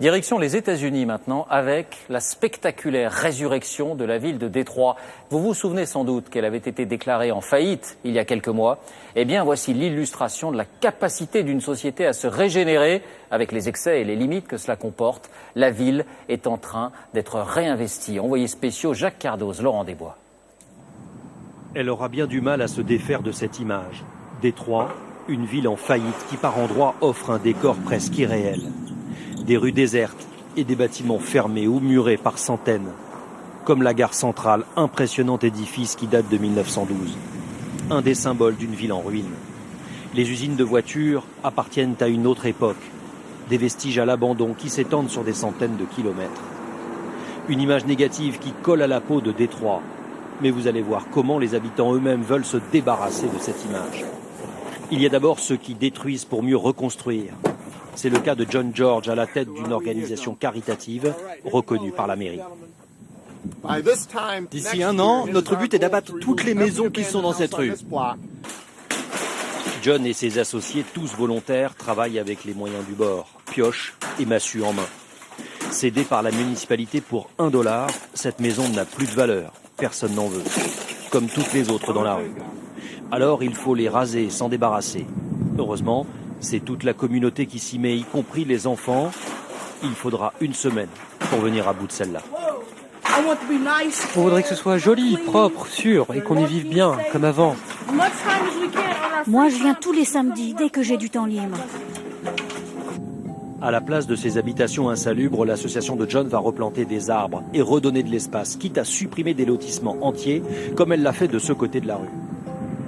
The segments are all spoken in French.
Direction les États-Unis maintenant avec la spectaculaire résurrection de la ville de Détroit. Vous vous souvenez sans doute qu'elle avait été déclarée en faillite il y a quelques mois. Eh bien, voici l'illustration de la capacité d'une société à se régénérer avec les excès et les limites que cela comporte. La ville est en train d'être réinvestie. Envoyés spéciaux Jacques Cardoz, Laurent Desbois. Elle aura bien du mal à se défaire de cette image. Détroit, une ville en faillite qui par endroits offre un décor presque irréel. Des rues désertes et des bâtiments fermés ou murés par centaines. Comme la gare centrale, impressionnant édifice qui date de 1912. Un des symboles d'une ville en ruine. Les usines de voitures appartiennent à une autre époque. Des vestiges à l'abandon qui s'étendent sur des centaines de kilomètres. Une image négative qui colle à la peau de Détroit. Mais vous allez voir comment les habitants eux-mêmes veulent se débarrasser de cette image. Il y a d'abord ceux qui détruisent pour mieux reconstruire. C'est le cas de John George à la tête d'une organisation caritative reconnue par la mairie. D'ici un an, notre but est d'abattre toutes les maisons qui sont dans cette rue. John et ses associés, tous volontaires, travaillent avec les moyens du bord, pioche et massue en main. Cédée par la municipalité pour $1, cette maison n'a plus de valeur. Personne n'en veut, comme toutes les autres dans la rue. Alors il faut les raser, s'en débarrasser. Heureusement, c'est toute la communauté qui s'y met, y compris les enfants. Il faudra une semaine pour venir à bout de celle-là. On voudrait que ce soit joli, propre, sûr, et qu'on y vive bien, comme avant. Moi, je viens tous les samedis, dès que j'ai du temps libre. À la place de ces habitations insalubres, l'association de John va replanter des arbres et redonner de l'espace, quitte à supprimer des lotissements entiers, comme elle l'a fait de ce côté de la rue.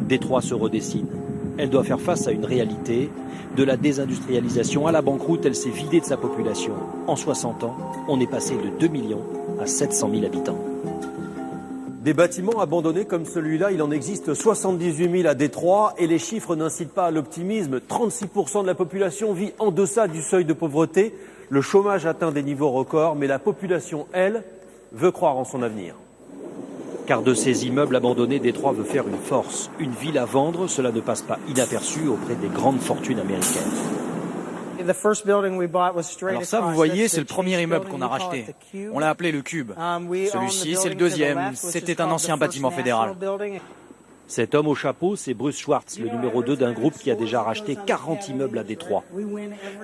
Détroit se redessine. Elle doit faire face à une réalité. De la désindustrialisation à la banqueroute, elle s'est vidée de sa population. En 60 ans, on est passé de 2 millions à 700 000 habitants. Des bâtiments abandonnés comme celui-là, il en existe 78 000 à Détroit et les chiffres n'incitent pas à l'optimisme. 36% de la population vit en deçà du seuil de pauvreté. Le chômage atteint des niveaux records, mais la population, elle, veut croire en son avenir. Car de ces immeubles abandonnés, Détroit veut faire une force. Une ville à vendre, cela ne passe pas inaperçu auprès des grandes fortunes américaines. Alors ça, vous voyez, c'est le premier immeuble qu'on a racheté. On l'a appelé le Cube. Celui-ci, c'est le deuxième. C'était un ancien bâtiment fédéral. Cet homme au chapeau, c'est Bruce Schwartz, le numéro 2 d'un groupe qui a déjà racheté 40 immeubles à Détroit.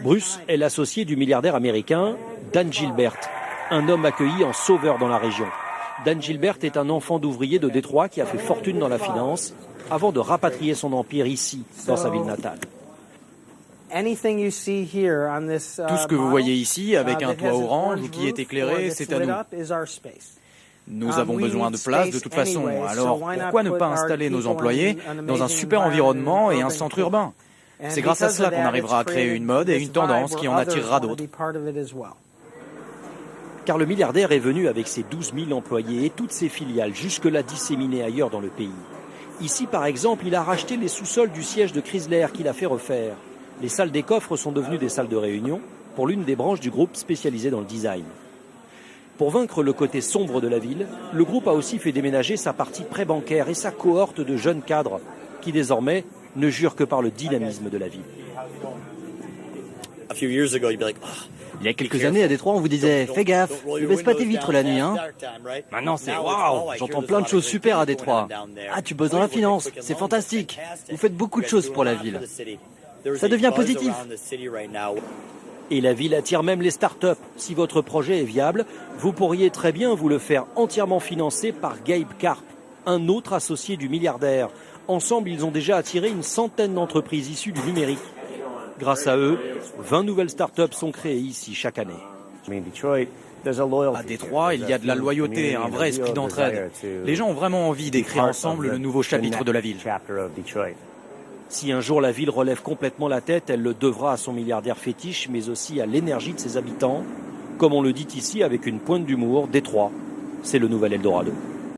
Bruce est l'associé du milliardaire américain Dan Gilbert, un homme accueilli en sauveur dans la région. Dan Gilbert est un enfant d'ouvrier de Détroit qui a fait fortune dans la finance avant de rapatrier son empire ici, dans sa ville natale. Tout ce que vous voyez ici, avec un toit orange ou qui est éclairé, c'est à nous. Nous avons besoin de place de toute façon, alors pourquoi ne pas installer nos employés dans un super environnement et un centre urbain? C'est grâce à cela qu'on arrivera à créer une mode et une tendance qui en attirera d'autres. Car le milliardaire est venu avec ses 12 000 employés et toutes ses filiales jusque-là disséminées ailleurs dans le pays. Ici, par exemple, il a racheté les sous-sols du siège de Chrysler qu'il a fait refaire. Les salles des coffres sont devenues des salles de réunion pour l'une des branches du groupe spécialisée dans le design. Pour vaincre le côté sombre de la ville, le groupe a aussi fait déménager sa partie pré-bancaire et sa cohorte de jeunes cadres qui désormais ne jurent que par le dynamisme de la ville. Il y a quelques années, à Détroit, on vous disait « Fais gaffe, ne baisse pas tes vitres la nuit, hein ?» Maintenant, c'est « Waouh, j'entends plein de choses super à Détroit. Ah, tu bosses dans la finance, c'est fantastique. Vous faites beaucoup de choses pour la ville. » Ça devient positif. Et la ville attire même les start-up. Si votre projet est viable, vous pourriez très bien vous le faire entièrement financer par Gabe Karp, un autre associé du milliardaire. Ensemble, ils ont déjà attiré une centaine d'entreprises issues du numérique. Grâce à eux, 20 nouvelles start-up sont créées ici chaque année. À Détroit, il y a de la loyauté, un vrai esprit d'entraide. Les gens ont vraiment envie d'écrire ensemble le nouveau chapitre de la ville. Si un jour la ville relève complètement la tête, elle le devra à son milliardaire fétiche, mais aussi à l'énergie de ses habitants. Comme on le dit ici avec une pointe d'humour, Détroit, c'est le nouvel Eldorado.